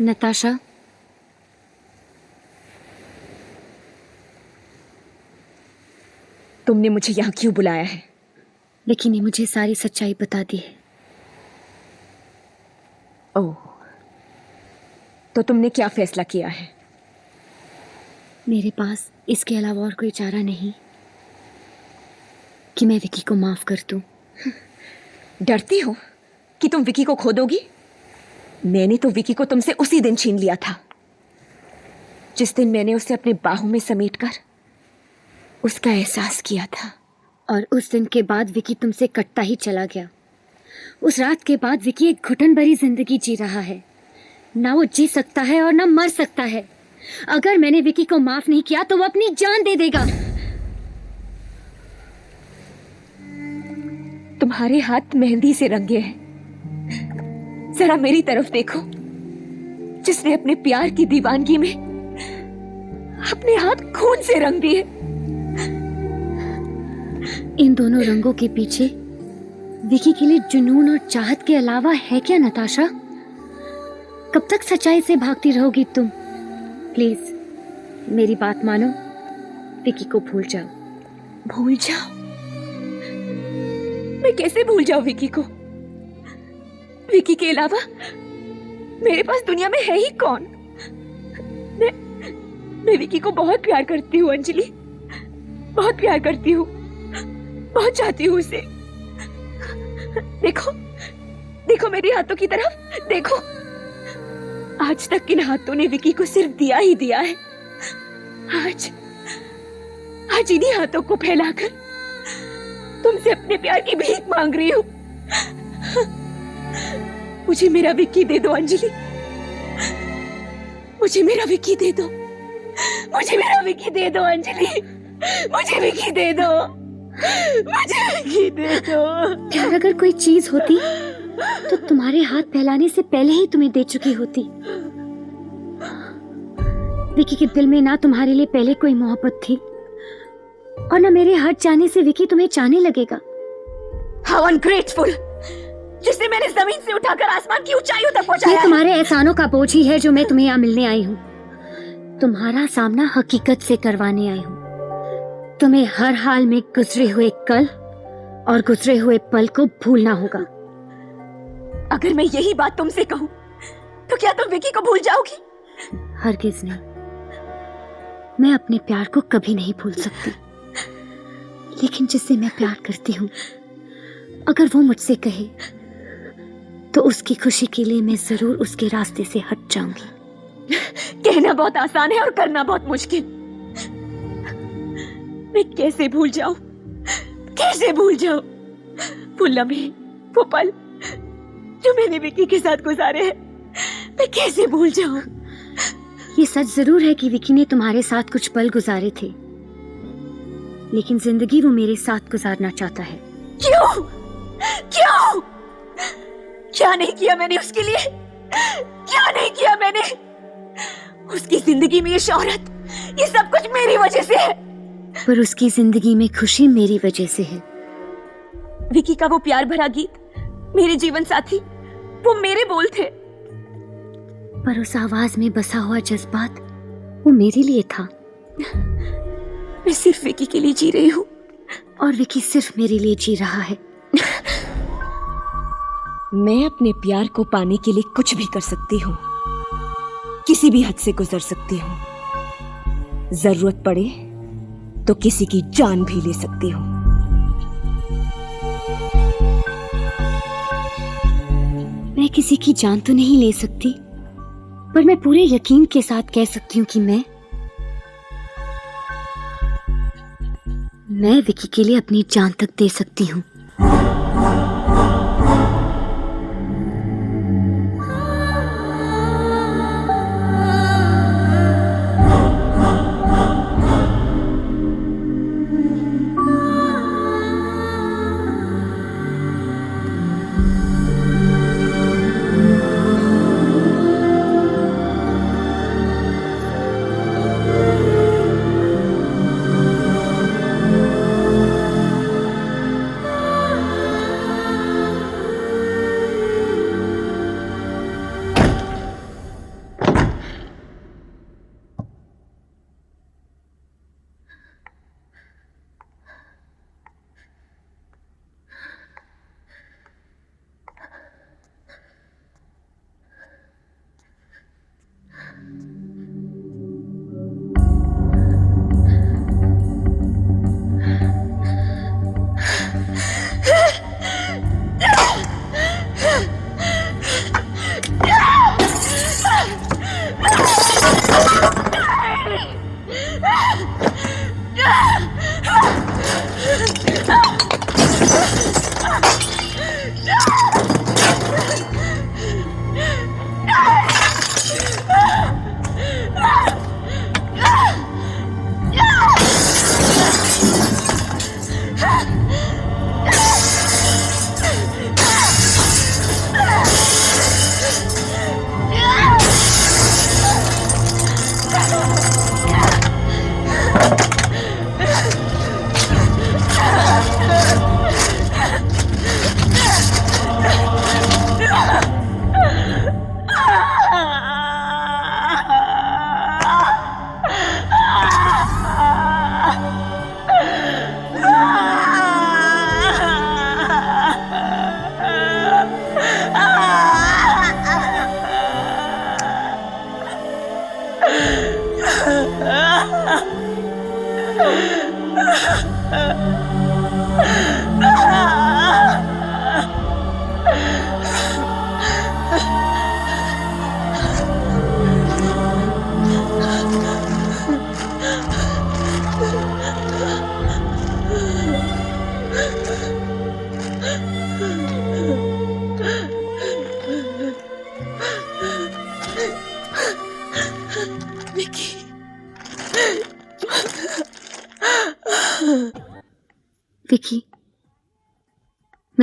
नताशा, तुमने मुझे यहाँ क्यों बुलाया है? विकी ने मुझे सारी सच्चाई बता दी है। ओह, तो तुमने क्या फैसला किया है? मेरे पास इसके अलावा और कोई चारा नहीं कि मैं विकी को माफ कर दूं। डरती हो कि तुम विकी को खो दोगी? मैंने तो विकी को तुमसे उसी दिन छीन लिया था, जिस दिन मैंने उसे अपने बाहों में समेटकर उसका एहसास किया था। और उस दिन के बाद विकी तुमसे कटता ही चला गया। उस रात के बाद विकी एक घुटन भरी जिंदगी जी रहा है। ना वो जी सकता है और ना मर सकता है। अगर मैंने विकी को माफ नहीं किया तो वो अपनी जान दे देगा। तुम्हारे हाथ मेहंदी से रंगे हैं। जरा मेरी तरफ देखो, जिसने अपने प्यार की दीवानगी में अपने हाथ खून से रंग दिए। इन दोनों रंगों के पीछे विकी के लिए जुनून और चाहत के अलावा है क्या नताशा? कब तक सच्चाई से भागती रहोगी तुम? प्लीज मेरी बात मानो, विकी को भूल जाओ। भूल जाओ? मैं कैसे भूल जाऊं विकी को? विकी के अलावा मेरे पास दुनिया में है ही कौन? मैं विकी को बहुत प्यार करती हूँ अंजलि, बहुत प्यार करती हूँ, बहुत चाहती हूँ उसे। देखो देखो मेरे हाथों की तरफ देखो। आज तक इन हाथों ने विकी को सिर्फ दिया ही दिया है। आज इन्हीं हाथों को फैलाकर तुमसे अपने प्यार की भीख मांग रही हूँ। मुझे मेरा विकी दे दो अंजलि, मुझे मेरा विकी दे दो, मुझे मेरा विकी दे दो अंजलि, मुझे विकी दे दो, मुझे विकी दे दो। प्यार अगर कोई चीज होती तो तुम्हारे हाथ फैलाने से पहले ही तुम्हें दे चुकी होती। विकी के दिल में ना तुम्हारे लिए पहले कोई मोहब्बत थी और ना मेरे हट जाने से विकी तुम्हें चाहने लगेगा। How ungrateful! जिसे मैंने जमीन से उठाकर आसमान की ऊंचाइयों तक पहुंचाया। ये तुम्हारे एहसानों का बोझ ही है जो मैं तुम्हें यहाँ मिलने आई हूँ। तुम्हारा सामना हकीकत से करवाने आई हूँ। तुम्हें हर हाल में गुजरे हुए कल और गुजरे हुए पल को भूलना होगा। अगर मैं यही बात तुमसे कहूँ तो क्या तुम विकी को भूल जाओगी? हरगिज नहीं, मैं अपने प्यार को कभी नहीं भूल सकती। लेकिन जिससे मैं प्यार करती हूँ, अगर वो मुझसे कहे तो उसकी खुशी के लिए मैं जरूर उसके रास्ते से हट जाऊंगी। कहना बहुत आसान है और करना बहुत मुश्किल। मैं कैसे भूल जाऊं, कैसे भूल जाऊं वो लम्हे, वो पल जो मैंने विकी के साथ गुजारे हैं। मैं कैसे भूल जाऊं? ये सच जरूर है कि विकी ने तुम्हारे साथ कुछ पल गुजारे थे, लेकिन जिंदगी वो मेरे साथ गुजारना चाहता है। क्यों? क्यों? क्या नहीं किया मैंने उसके लिए? क्या नहीं किया मैंने? उसकी जिंदगी में ये शोहरत, ये सब कुछ मेरी वजह से है। पर उसकी जिंदगी में खुशी मेरी वजह से है। विकी का वो प्यार भरा गीत, मेरे जीवन साथी, वो मेरे बोल थे। पर उस आवाज में बसा हुआ जज्बात वो मेरे लिए था। मैं सिर्फ विकी के लिए जी रही हूँ और विकी सिर्फ मेरे लिए जी रहा है। मैं अपने प्यार को पाने के लिए कुछ भी कर सकती हूँ, किसी भी हद से गुजर सकती हूँ। जरूरत पड़े तो किसी की जान भी ले सकती हूँ। मैं किसी की जान तो नहीं ले सकती, पर मैं पूरे यकीन के साथ कह सकती हूँ कि मैं विकी के लिए अपनी जान तक दे सकती हूँ।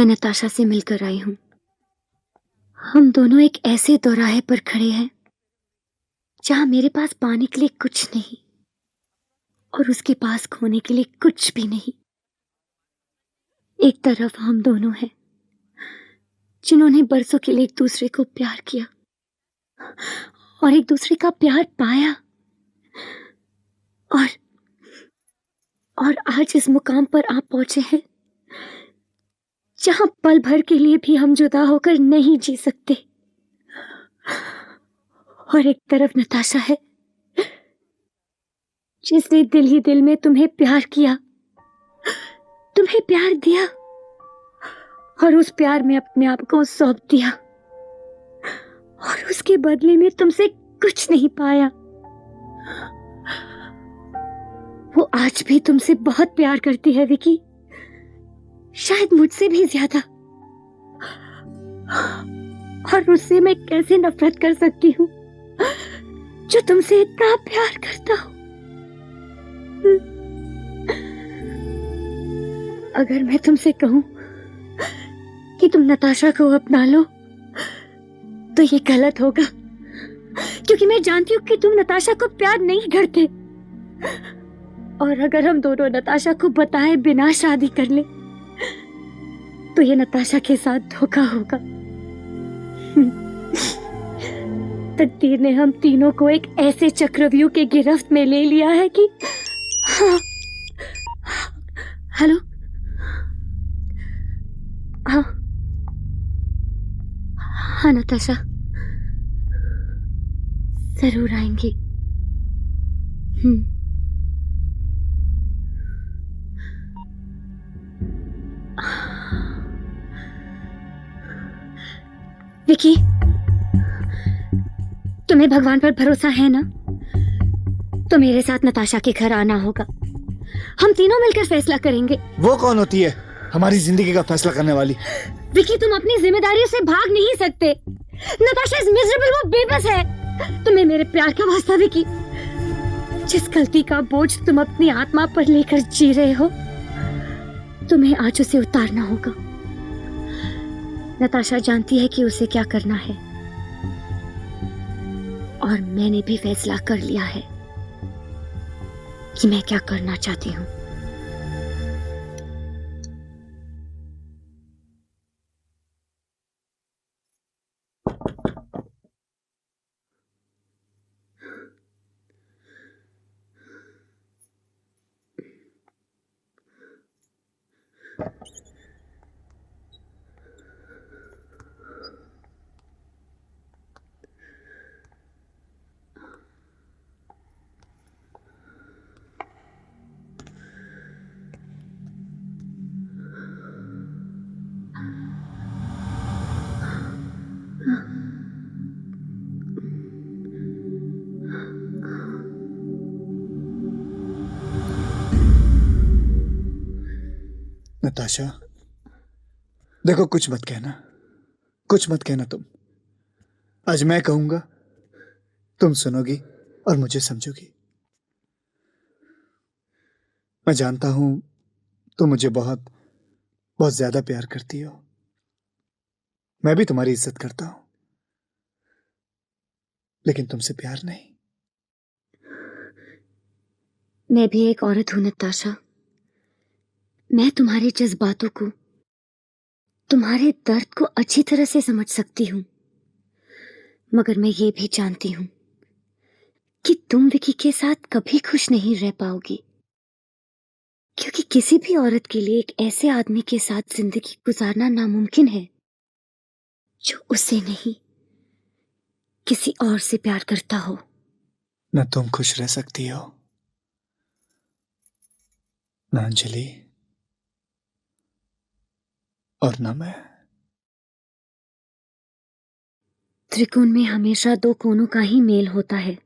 मैं नताशा से मिलकर आई हूं। हम दोनों एक ऐसे दोराहे पर खड़े हैं जहां मेरे पास पाने के लिए कुछ नहीं और उसके पास खोने के लिए कुछ भी नहीं। एक तरफ हम दोनों हैं जिन्होंने बरसों के लिए एक दूसरे को प्यार किया और एक दूसरे का प्यार पाया और आज इस मुकाम पर आप पहुंचे हैं जहां पल भर के लिए भी हम जुदा होकर नहीं जी सकते। और एक तरफ नताशा है जिसने दिल ही दिल में तुम्हें प्यार किया, तुम्हें प्यार दिया और उस प्यार में अपने आप को सौंप दिया और उसके बदले में तुमसे कुछ नहीं पाया। वो आज भी तुमसे बहुत प्यार करती है विकी, शायद मुझसे भी ज्यादा। और उससे मैं कैसे नफरत कर सकती हूँ जो तुमसे इतना प्यार करता हो। अगर मैं तुमसे कहूं कि तुम नताशा को अपना लो तो ये गलत होगा, क्योंकि मैं जानती हूँ कि तुम नताशा को प्यार नहीं करते। और अगर हम दोनों नताशा को बताए बिना शादी कर ले तो ये नताशा के साथ धोखा होगा। तकदीर ने हम तीनों को एक ऐसे चक्रव्यूह के गिरफ्त में ले लिया है कि हेलो, हाँ हाँ नताशा, जरूर आएंगे। विकी, तुम्हें भगवान पर भरोसा है ना? तो मेरे साथ नताशा के घर आना होगा। हम तीनों मिलकर फैसला करेंगे। वो कौन होती है हमारी जिंदगी का फैसला करने वाली? विकी, तुम अपनी जिम्मेदारियों से भाग नहीं सकते। नताशा इज मिजरेबल, वो बेबस है। तुम्हें मेरे प्यार का वास्ता विकी, जिस गलती का बोझ तुम अपनी आत्मा पर लेकर जी रहे हो, तुम्हें आज उसे उतारना होगा। नताशा जानती है कि उसे क्या करना है और मैंने भी फैसला कर लिया है कि मैं क्या करना चाहती हूँ। नताशा, देखो, कुछ मत कहना तुम। आज मैं कहूंगा, तुम सुनोगी और मुझे समझोगी। मैं जानता हूं तुम मुझे बहुत बहुत ज्यादा प्यार करती हो। मैं भी तुम्हारी इज्जत करता हूं, लेकिन तुमसे प्यार नहीं। मैं भी एक औरत हूं नताशा। मैं तुम्हारे जज्बातों को, तुम्हारे दर्द को अच्छी तरह से समझ सकती हूं, मगर मैं ये भी जानती हूं कि तुम विकी के साथ कभी खुश नहीं रह पाओगी, क्योंकि किसी भी औरत के लिए एक ऐसे आदमी के साथ जिंदगी गुजारना नामुमकिन है जो उसे नहीं, किसी और से प्यार करता हो। न तुम खुश रह सकती हो, न अंजलि, और न मैं। त्रिकोण में हमेशा दो कोनों का ही मेल होता है,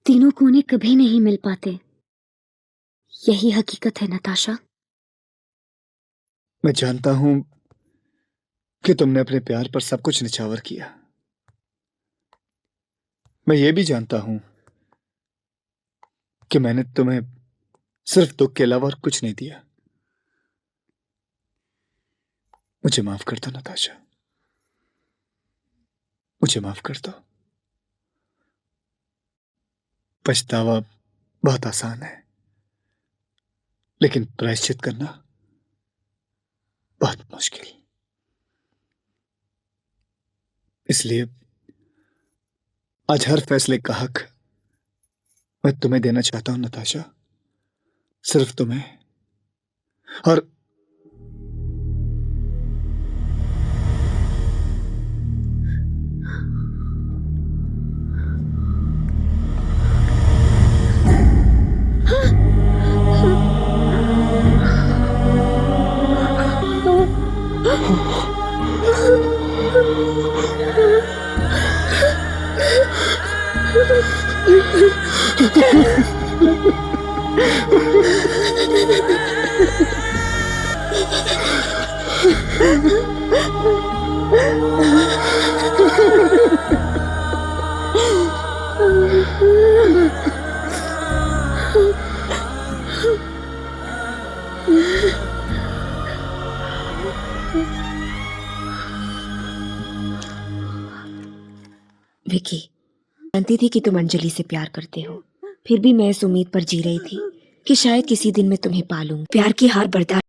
तीनों कोने कभी नहीं मिल पाते। यही हकीकत है नताशा। मैं जानता हूं कि तुमने अपने प्यार पर सब कुछ निछावर किया। मैं ये भी जानता हूं कि मैंने तुम्हें सिर्फ दुख के अलावा और कुछ नहीं दिया। मुझे माफ कर दो नताशा, मुझे माफ कर दो। पछतावा बहुत आसान है, लेकिन प्रायश्चित करना बहुत मुश्किल। इसलिए आज हर फैसले का हक मैं तुम्हें देना चाहता हूं नताशा, सिर्फ तुम्हें। और विकी, जानती थी कि तुम अंजलि से प्यार करते हो, फिर भी मैं इस उम्मीद पर जी रही थी कि शायद किसी दिन मैं तुम्हें पालूं। प्यार की हार बर्दाश्त